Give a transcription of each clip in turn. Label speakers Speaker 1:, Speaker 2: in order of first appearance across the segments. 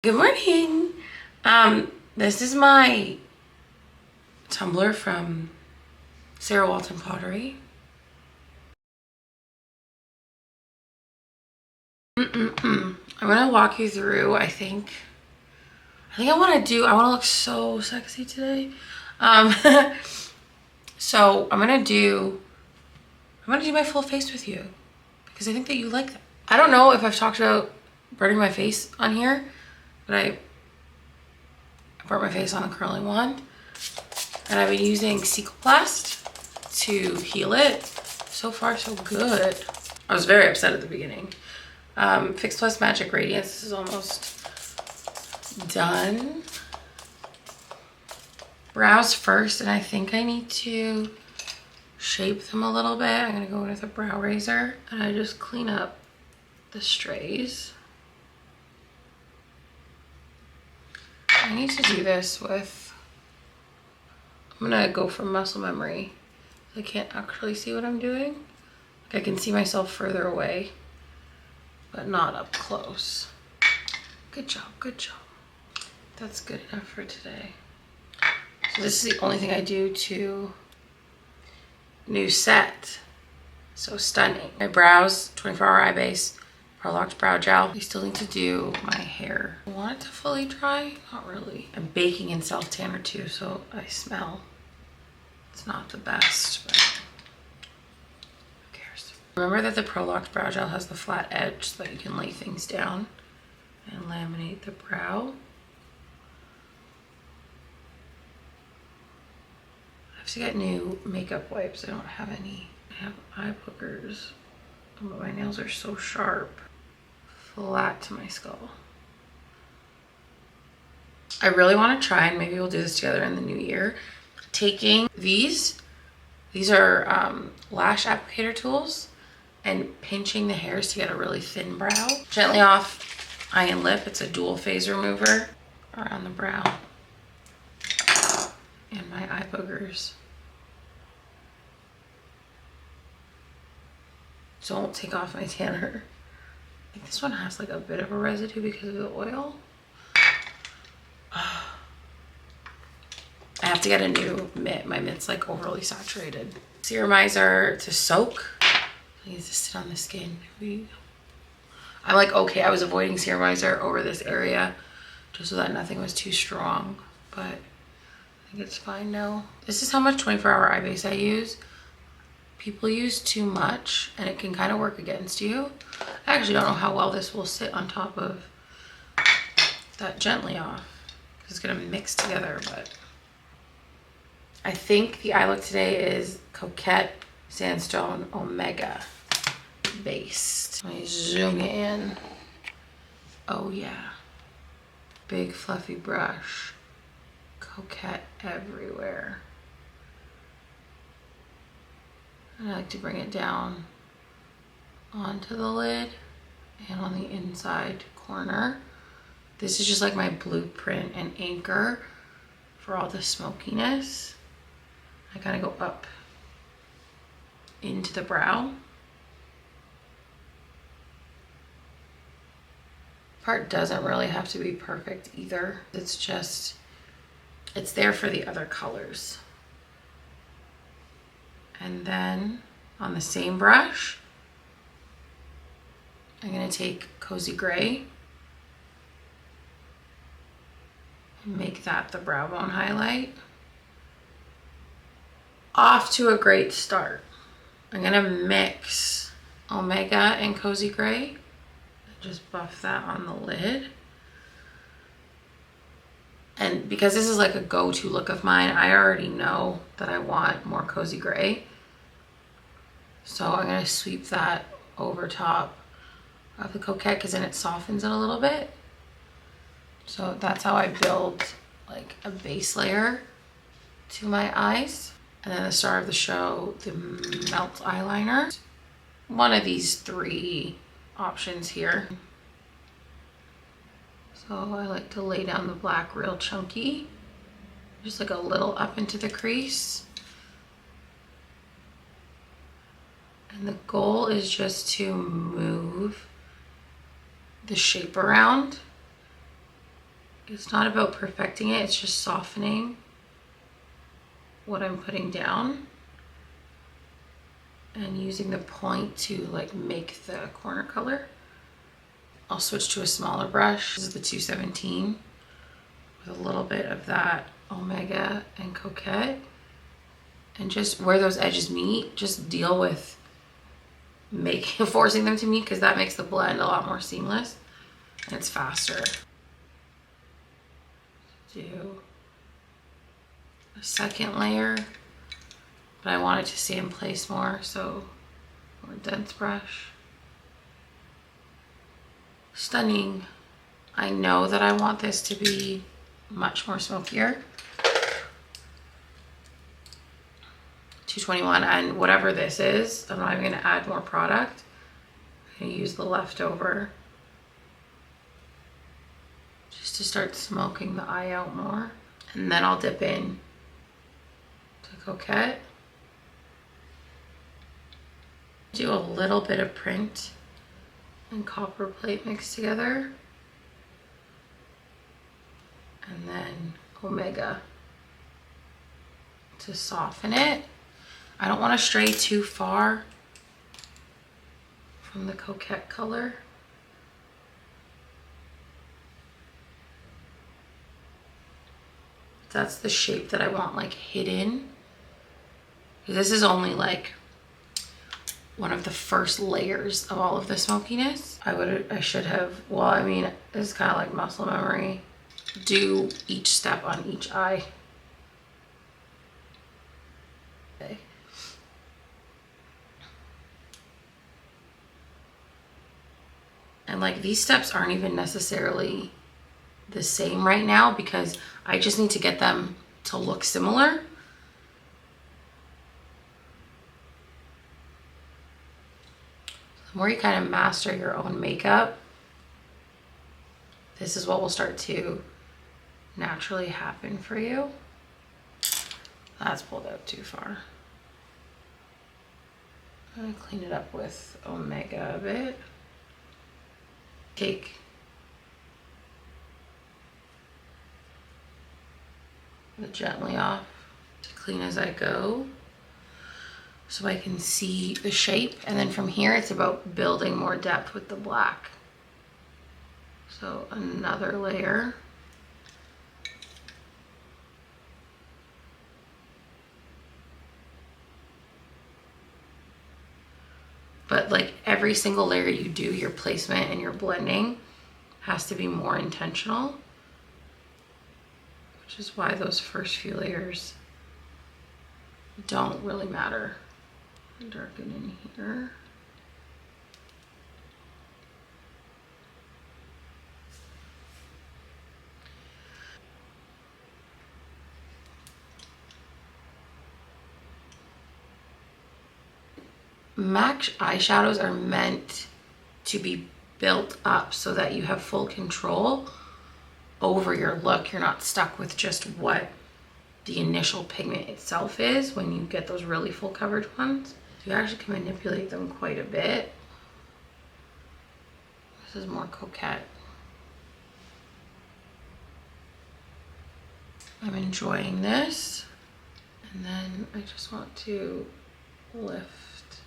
Speaker 1: Good morning. This is my tumbler from Sarah Walton Pottery. I'm gonna walk you through, I think I want to look so sexy today. Um, so I'm gonna do my full face with you because I think that you like that. I don't know if I've talked about burning my face on here, but I burnt my face on a curling wand. And I've been using SKOOL to heal it. So far, so good. I was very upset at the beginning. Fix Plus Magic Radiance. This is almost done. Brows first, and I think I need to shape them a little bit. I'm gonna go with a brow razor, and I just clean up the strays. I need to do this with, I'm gonna go from muscle memory. I can't actually see what I'm doing. I can see myself further away, but not up close. Good job, good job. That's good enough for today. So this is the only thing I do to new set. So stunning. My brows, 24-hour eye base, Pro Locked brow gel. I still need to do my hair. I want it to fully dry, not really. I'm baking in self tanner too, so I smell. It's not the best, but who cares? Remember that the Pro Locked brow gel has the flat edge so that you can lay things down and laminate the brow. I have to get new makeup wipes. I don't have any. I have eye boogers, but my nails are so sharp. Flat to my skull. I really want to try, and maybe we'll do this together in the new year, taking these are lash applicator tools, and pinching the hairs to get a really thin brow. Gently off eye and lip. It's a dual phase remover around the brow and my eye boogers. Don't take off my tanner. I think this one has like a bit of a residue because of the oil. I have to get a new mitt. My mitt's like overly saturated. Serumizer to soak. I need to sit on the skin. I'm like, okay, I was avoiding serumizer over this area just so that nothing was too strong, but I think it's fine now. This is how much 24-hour eye base I use. People use too much and it can kind of work against you. I actually don't know how well this will sit on top of that gently off. It's gonna mix together, but I think the eye look today is Coquette Sandstone Omega based. Let me zoom in. Oh yeah. Big fluffy brush. Coquette everywhere. And I like to bring it down onto the lid and on the inside corner. This is just like my blueprint and anchor for all the smokiness. I kind of go up into the brow. Part doesn't really have to be perfect either. It's there for the other colors. And then on the same brush, I'm gonna take Cozy Gray and make that the brow bone highlight. Off to a great start. I'm gonna mix Omega and Cozy Gray. Just buff that on the lid. And because this is like a go-to look of mine, I already know that I want more Cozy Gray. So I'm gonna sweep that over top of the Coquette because then it softens it a little bit. So that's how I build like a base layer to my eyes. And then the star of the show, the Melt eyeliner. One of these three options here. So I like to lay down the black real chunky, just like a little up into the crease. And the goal is just to move the shape around It's not about perfecting it, it's just softening what I'm putting down and using the point to like make the corner color. I'll switch to a smaller brush. This is the 217 with a little bit of that Omega and Coquette. And just where those edges meet, just deal with forcing them to meet, because that makes the blend a lot more seamless and it's faster. Do a second layer, but I want it to stay in place more, so more dense brush. Stunning. I know that I want this to be much more smokier. 221, and whatever this is, I'm not even gonna add more product. I'm gonna use the leftover just to start smoking the eye out more. And then I'll dip in to Coquette. Do a little bit of print and copper plate mixed together. And then Omega to soften it. I don't want to stray too far from the Coquette color. That's the shape that I want like hidden. This is only like one of the first layers of all of the smokiness. I should have, well, I mean, it's kind of like muscle memory. Do each step on each eye. Okay. And like these steps aren't even necessarily the same right now because I just need to get them to look similar. The more you kind of master your own makeup, this is what will start to naturally happen for you. That's pulled out too far. I'm gonna clean it up with Omega a bit. Take it gently off to clean as I go so I can see the shape. And then from here, it's about building more depth with the black. So another layer. But like every single layer you do, your placement and your blending has to be more intentional, which is why those first few layers don't really matter. Darken in here. MAC eyeshadows are meant to be built up so that you have full control over your look. You're not stuck with just what the initial pigment itself is when you get those really full coverage ones. You actually can manipulate them quite a bit. This is more Coquette. I'm enjoying this. And then I just want to lift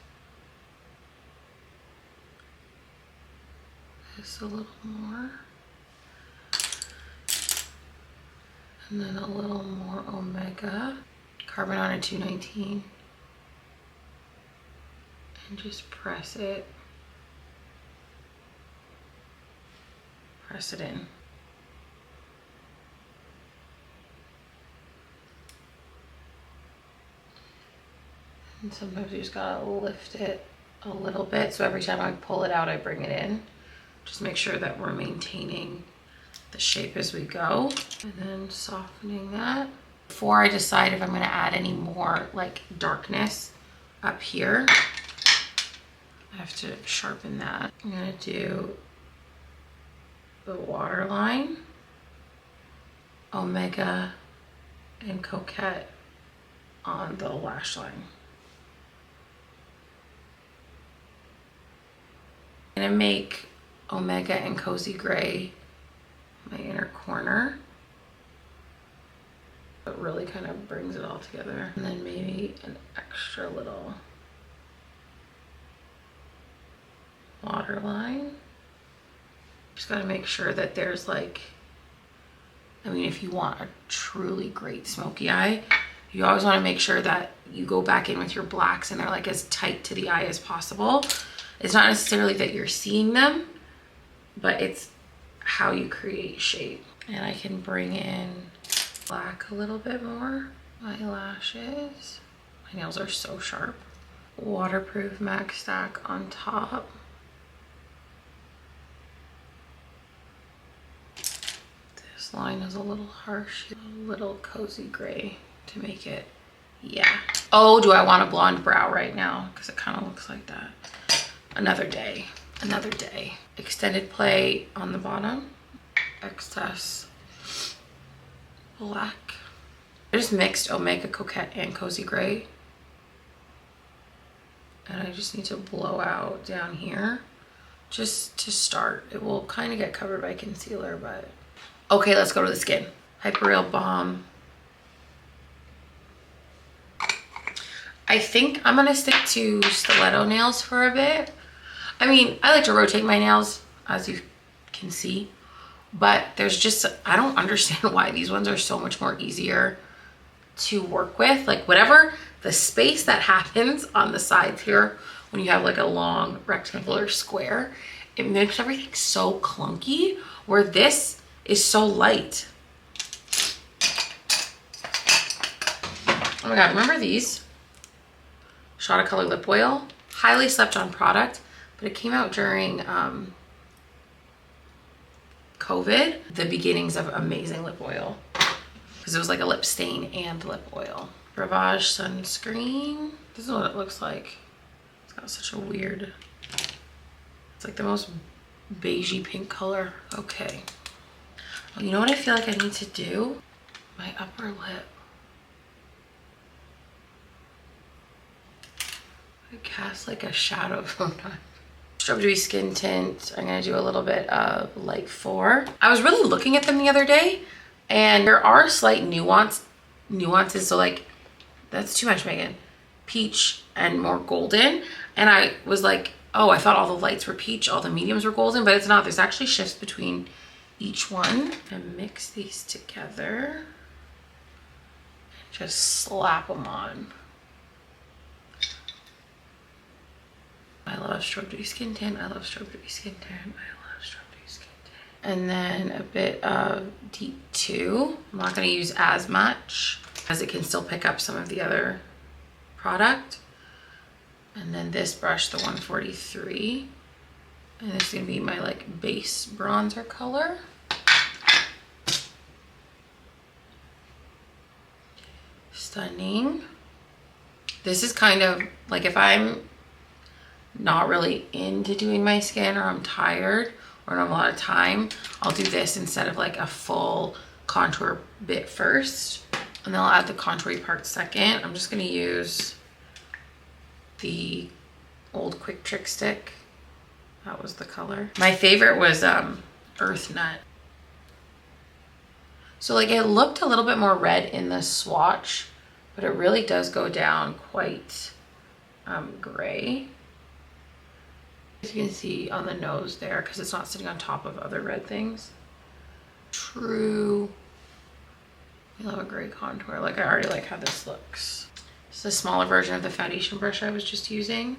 Speaker 1: this a little more. And then a little more Omega. Carbon on a 219. And just press it. Press it in. And sometimes you just gotta lift it a little bit. So every time I pull it out, I bring it in. Just make sure that we're maintaining the shape as we go. And then softening that. Before I decide if I'm gonna add any more like darkness up here, I have to sharpen that. I'm gonna do the waterline, Omega, and Coquette on the lash line. I'm gonna make Omega and Cozy Gray my inner corner. It really kind of brings it all together. And then maybe an extra little waterline. Just gotta make sure that there's like, I mean, if you want a truly great smoky eye, you always want to make sure that you go back in with your blacks and they're like as tight to the eye as possible. It's not necessarily that you're seeing them, but it's how you create shape. And I can bring in black a little bit more. My lashes. My nails are so sharp. Waterproof MAC stack on top. This line is a little harsh. A little cozy gray to make it, yeah. Oh, do I want a blonde brow right now? Because it kind of looks like that. Another day, another day. Extended play on the bottom. Excess black. I just mixed Omega Coquette and Cozy Gray. And I just need to blow out down here just to start. It will kind of get covered by concealer, but. Okay, let's go to the skin. Hyperreal Balm. I think I'm gonna stick to stiletto nails for a bit. I mean, I like to rotate my nails, as you can see, but there's just, I don't understand why these ones are so much more easier to work with. Like whatever the space that happens on the sides here, when you have like a long rectangular square, it makes everything so clunky, where this is so light. Oh my God, remember these? Shot of Color Lip Oil. Highly slept on product, but it came out during COVID. The beginnings of amazing lip oil. Because it was like a lip stain and lip oil. Ravage sunscreen. This is what it looks like. It's got such a weird, it's like the most beigey pink color. Okay. Well, you know what I feel like I need to do? My upper lip. Cast like a shadow sometimes. Strawberry Skin Tint. I'm gonna do a little bit of Light 4. I was really looking at them the other day, and there are slight nuances. So like, that's too much, Megan. Peach and more golden. And I was like, oh, I thought all the lights were peach, all the mediums were golden, but it's not. There's actually shifts between each one. And mix these together. Just slap them on. I love Strawberry Skin Tint. I love Strawberry Skin Tint. I love Strawberry Skin Tint. And then a bit of Deep 2. I'm not going to use as much, as it can still pick up some of the other product. And then this brush, the 143. And this is going to be my like base bronzer color. Stunning. This is kind of like, if I'm not really into doing my skin, or I'm tired, or I don't have a lot of time, I'll do this instead of like a full contour bit first, and then I'll add the contouring part second. I'm just going to use the old Quick Trick stick. That was the color. My favorite was Earth Nut. So like, it looked a little bit more red in the swatch, but it really does go down quite gray. As you can see on the nose there, because it's not sitting on top of other red things. True. I love a gray contour. Like, I already like how this looks. It's a smaller version of the foundation brush I was just using.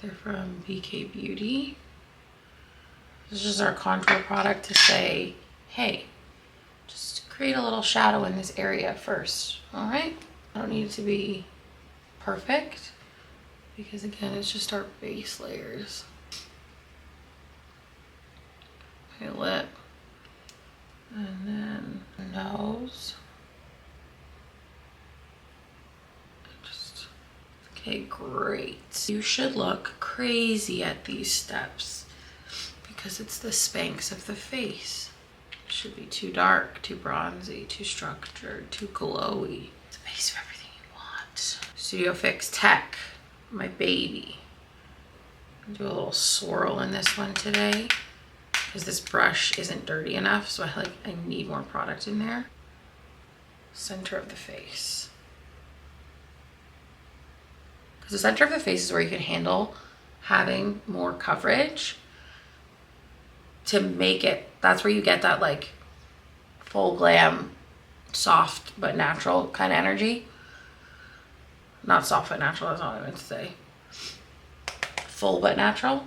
Speaker 1: They're from BK Beauty. This is our contour product to say, hey, just create a little shadow in this area first. All right? I don't need it to be perfect, because again, it's just our base layers. My lip, and then nose. Just, okay, great. You should look crazy at these steps, because it's the Spanx of the face. It should be too dark, too bronzy, too structured, too glowy. It's the base of everything you want. Studio Fix Tech. My baby. Do a little swirl in this one today, because this brush isn't dirty enough. So I need more product in there. Center of the face. Because the center of the face is where you can handle having more coverage to make it, that's where you get that like full glam, soft but natural kind of energy. Not soft but natural, that's not what I meant to say. Full but natural,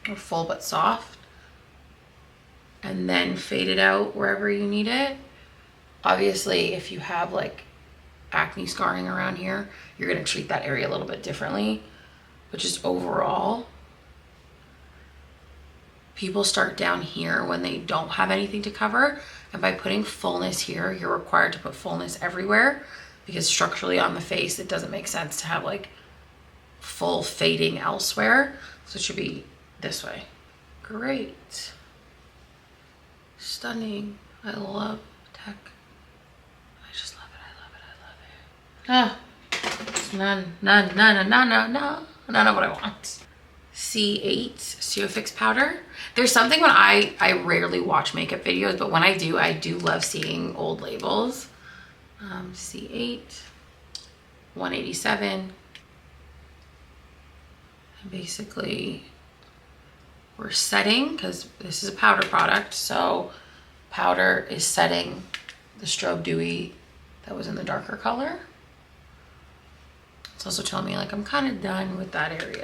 Speaker 1: or full but soft. And then fade it out wherever you need it. Obviously, if you have like acne scarring around here, you're gonna treat that area a little bit differently. But just overall, people start down here when they don't have anything to cover. And by putting fullness here, you're required to put fullness everywhere, because structurally on the face, it doesn't make sense to have like full fading elsewhere. So it should be this way. Great. Stunning. I love tech. I just love it. I love it. I love it. Ah, none of what I want. C8 Studio Fix powder. There's something when I rarely watch makeup videos, but when I do love seeing old labels. C8, 187. And basically we're setting, because this is a powder product, so powder is setting the strobe dewy that was in the darker color. It's also telling me like I'm kind of done with that area.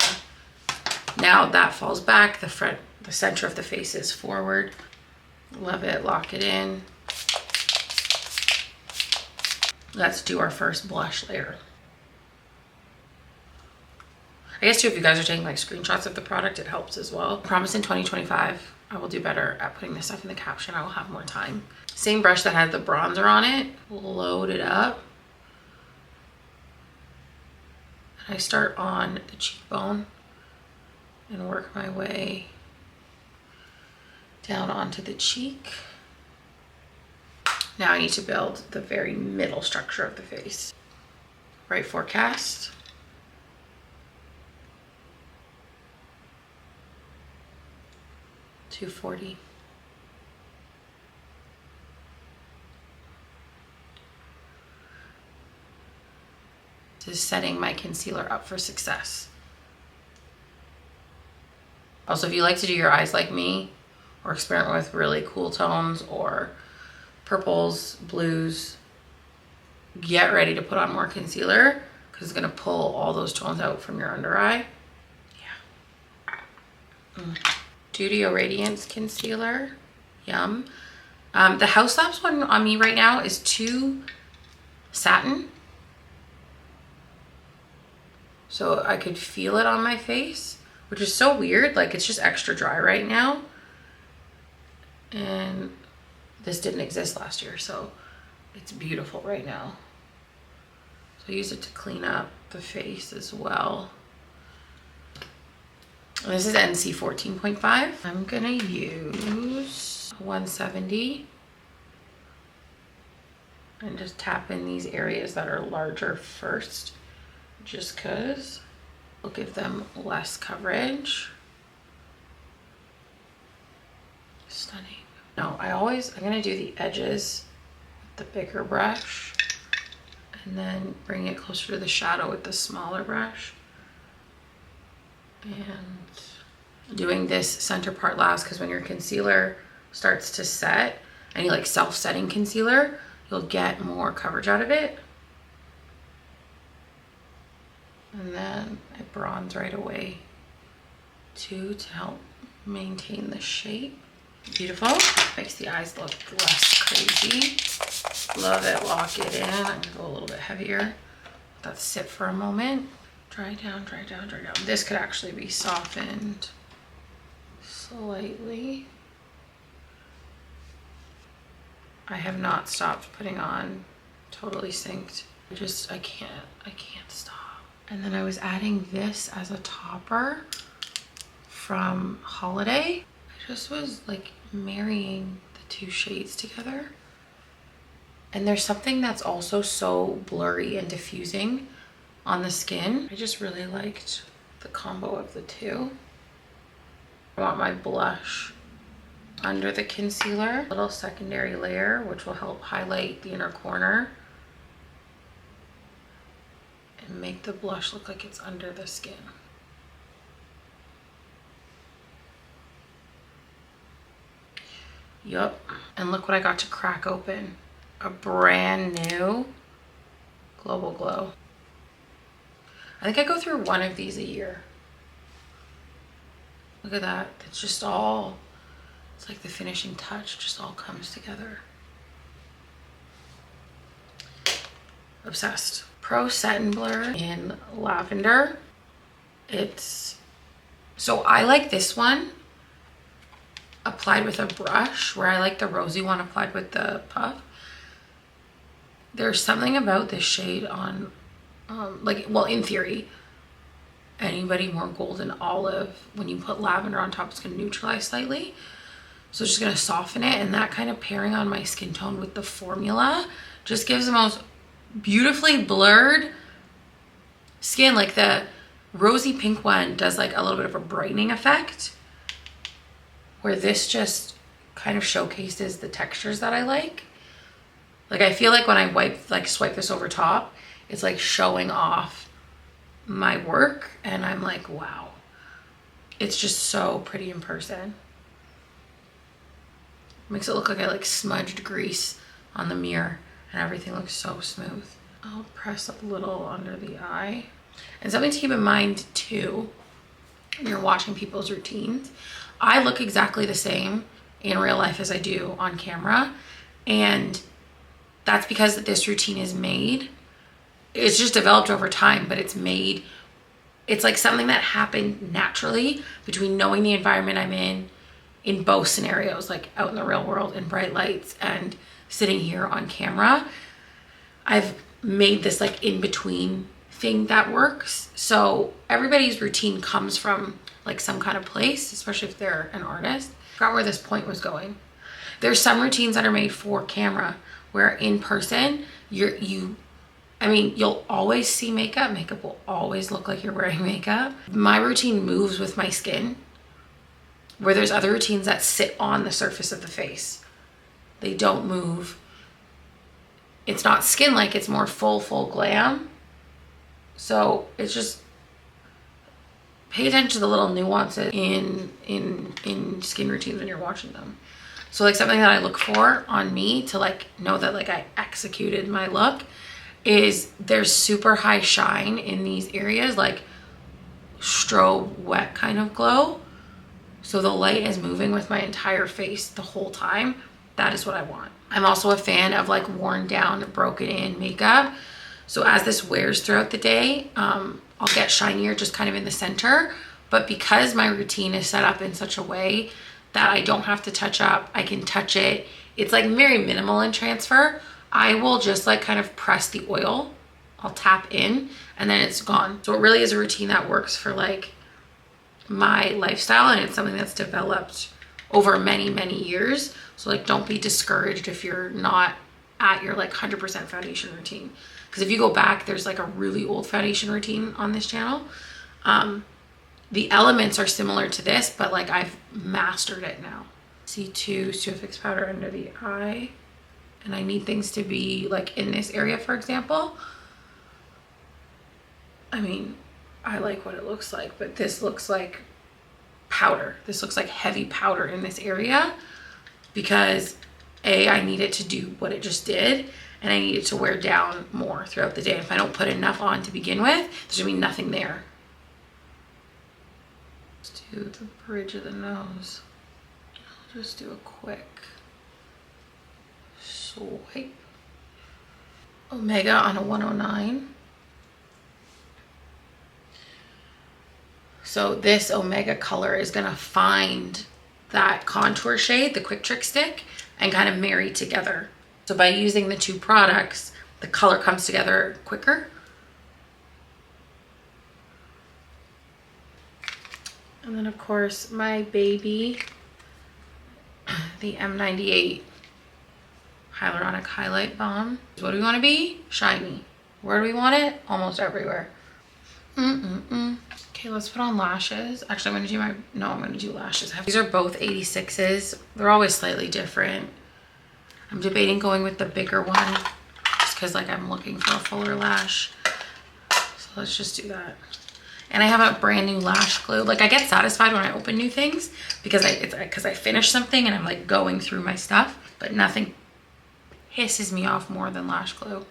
Speaker 1: Now that falls back, the center of the face is forward. Love it, lock it in. Let's do our first blush layer. I guess too, if you guys are taking like screenshots of the product, it helps as well. I promise in 2025, I will do better at putting this stuff in the caption. I will have more time. Same brush that had the bronzer on it, load it up. And I start on the cheekbone and work my way down onto the cheek. Now I need to build the very middle structure of the face. Right forecast. $240. This is setting my concealer up for success. Also, if you like to do your eyes like me, or experiment with really cool tones or purples, blues, get ready to put on more concealer, because it's gonna pull all those tones out from your under eye. Yeah. Studio Radiance Concealer, yum. The House Labs one on me right now is too satin. So I could feel it on my face, which is so weird. Like, it's just extra dry right now. And this didn't exist last year, so it's beautiful right now. So I use it to clean up the face as well. And this is NC 14.5. I'm gonna use 170 and just tap in these areas that are larger first, just cause we'll give them less coverage. Stunning. No, I'm gonna do the edges with the bigger brush and then bring it closer to the shadow with the smaller brush. And doing this center part last, because when your concealer starts to set, any like self-setting concealer, you'll get more coverage out of it. And then I bronze right away too, to help maintain the shape. Beautiful. Makes the eyes look less crazy. Love it. Lock it in. I'm gonna go a little bit heavier. Let that sit for a moment. Dry down, dry down, dry down. This could actually be softened slightly. I have not stopped putting on Totally Synced. I can't stop. And then I was adding this as a topper from Holiday. I just was like marrying the two shades together. And there's something that's also so blurry and diffusing on the skin. I just really liked the combo of the two. I want my blush under the concealer. A little secondary layer, which will help highlight the inner corner and make the blush look like it's under the skin. Yup. And look what I got to crack open. A brand new Global Glow. I think I go through one of these a year. Look at that. It's just all, it's like the finishing touch just all comes together. Obsessed. Pro Satin Blur in Lavender. So I like this one applied with a brush, where I like the rosy one applied with the puff. There's something about this shade on, well, in theory, anybody more golden olive, when you put lavender on top, it's going to neutralize slightly. So it's just going to soften it. And that kind of pairing on my skin tone with the formula just gives the most beautifully blurred skin. Like the rosy pink one does like a little bit of a brightening effect, where this just kind of showcases the textures that I like. Like I feel like when I swipe this over top, it's like showing off my work, and I'm like, wow, it's just so pretty in person. Makes it look like I like smudged grease on the mirror, and everything looks so smooth. I'll press a little under the eye. And something to keep in mind too, when you're watching people's routines, I look exactly the same in real life as I do on camera. And that's because this routine is made. It's just developed over time, but it's made. It's like something that happened naturally between knowing the environment I'm in both scenarios, like out in the real world in bright lights and sitting here on camera. I've made this like in between thing that works. So everybody's routine comes from like some kind of place, especially if they're an artist. I forgot where this point was going. There's some routines that are made for camera, where in person you'll always see makeup. Makeup will always look like you're wearing makeup. My routine moves with my skin, where there's other routines that sit on the surface of the face. They don't move. It's not skin-like, it's more full glam. So it's just, pay attention to the little nuances in skin routines when you're watching them. So like something that I look for on me to like know that like I executed my look is there's super high shine in these areas, like strobe wet kind of glow. So the light is moving with my entire face the whole time. That is what I want. I'm also a fan of like worn down, broken in makeup. So as this wears throughout the day, I'll get shinier just kind of in the center. But because my routine is set up in such a way that I don't have to touch up, I can touch it. It's like very minimal in transfer. I will just like kind of press the oil. I'll tap in and then it's gone. So it really is a routine that works for like my lifestyle, and it's something that's developed over many years. So like don't be discouraged if you're not at your like 100% foundation routine, because if you go back, there's like a really old foundation routine on this channel. The elements are similar to this, but like I've mastered it now. C2 Studio Fix powder under the eye, and I need things to be like in this area, for example. I mean, I like what it looks like, but this looks like powder. This looks like heavy powder in this area, because I need it to do what it just did, and I need it to wear down more throughout the day. If I don't put enough on to begin with, there's gonna be nothing there. Let's do the bridge of the nose. I'll just do a quick swipe. Omega on a 109. So this Omega color is gonna find that contour shade, the Quick Trick Stick, and kind of marry together. So by using the two products, the color comes together quicker. And then of course my baby, the M98 Hyaluronic Highlight Balm. What do we want to be? Shiny. Where do we want it? Almost everywhere. Okay, let's put on lashes. Actually, I'm gonna do lashes. These are both 86s. They're always slightly different. I'm debating going with the bigger one just because like I'm looking for a fuller lash. So let's just do that. And I have a brand new lash glue. Like I get satisfied when I open new things because I finish something and I'm like going through my stuff, but nothing hisses me off more than lash glue.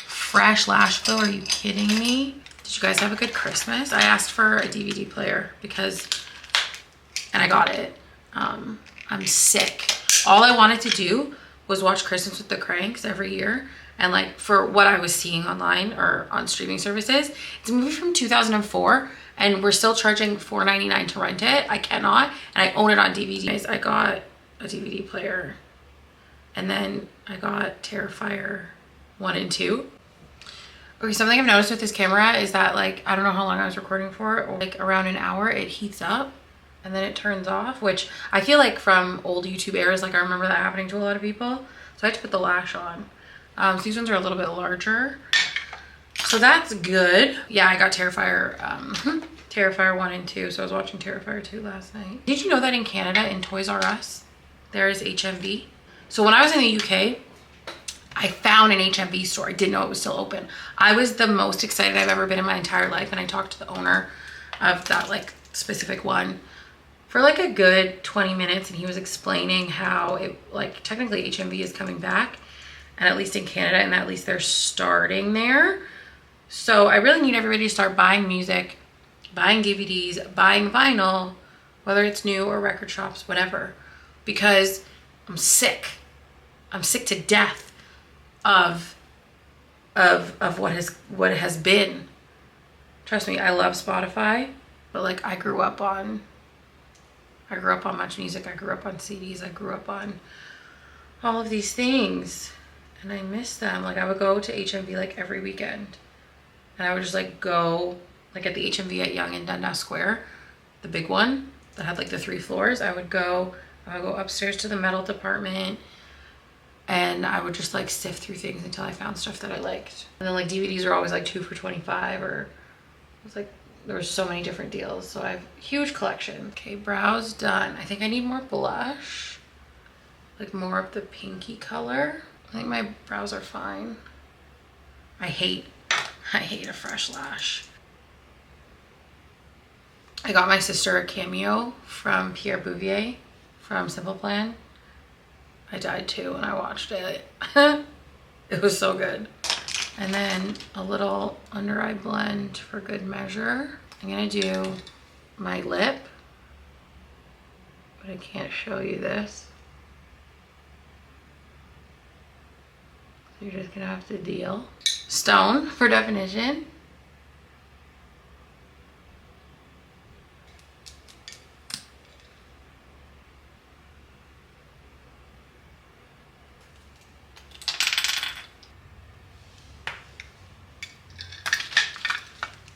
Speaker 1: Fresh lash glue, are you kidding me? Did you guys have a good Christmas? I asked for a DVD player and I got it. I'm sick. All I wanted to do was watch Christmas with the Cranks every year. And like for what I was seeing online or on streaming services, it's a movie from 2004 and we're still charging $4.99 to rent it. I cannot, and I own it on DVD. Guys, I got a DVD player and then I got Terrifier 1 and 2. Okay, something I've noticed with this camera is that like, I don't know how long I was recording for, or like around an hour, it heats up and then it turns off, which I feel like from old YouTube eras, like I remember that happening to a lot of people. So I had to put the lash on. So these ones are a little bit larger. So that's good. Yeah, I got Terrifier, Terrifier 1 and 2. So I was watching Terrifier 2 last night. Did you know that in Canada, in Toys R Us, there is HMV? So when I was in the UK, I found an HMV store. I didn't know it was still open. I was the most excited I've ever been in my entire life. And I talked to the owner of that like specific one for like a good 20 minutes. And he was explaining how it like technically HMV is coming back. And at least in Canada, and at least they're starting there. So I really need everybody to start buying music, buying DVDs, buying vinyl, whether it's new or record shops, whatever, because I'm sick. I'm sick to death of what has been. Trust me, I love Spotify, but like I grew up on Much Music. I grew up on CDs. I grew up on all of these things. And I miss them. Like I would go to HMV like every weekend. And I would just like go like at the HMV at Yonge and Dundas Square, the big one that had like the 3 floors. I would go upstairs to the metal department and I would just like sift through things until I found stuff that I liked. And then like DVDs are always like 2 for $25, or it was like, there were so many different deals. So I have a huge collection. Okay, brows done. I think I need more blush, like more of the pinky color. I think my brows are fine. I hate a fresh lash. I got my sister a cameo from Pierre Bouvier from Simple Plan. I died too when I watched it. It was so good. And then a little under eye blend for good measure. I'm gonna do my lip, but I can't show you this. You're just gonna have to deal. Stone for definition.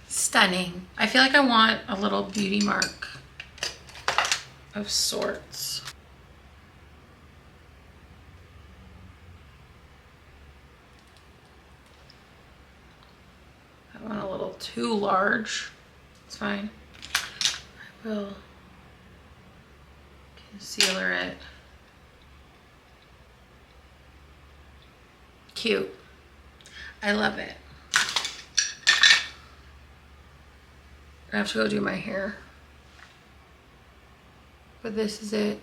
Speaker 1: Stunning. I feel like I want a little beauty mark of sorts. I went a little too large. It's fine. I will concealer it. Cute. I love it. I have to go do my hair. But this is it.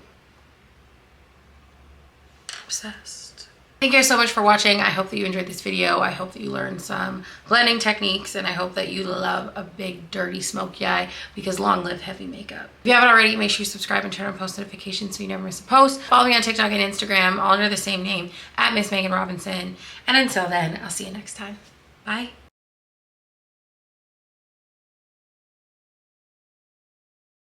Speaker 1: Obsessed. Thank you guys so much for watching. I hope that you enjoyed this video. I hope that you learned some blending techniques, and I hope that you love a big dirty smoky eye, because long live heavy makeup. If you haven't already, make sure you subscribe and turn on post notifications so you never miss a post. Follow me on TikTok and Instagram, all under the same name, at Miss Megan Robinson. And until then, I'll see you next time. Bye.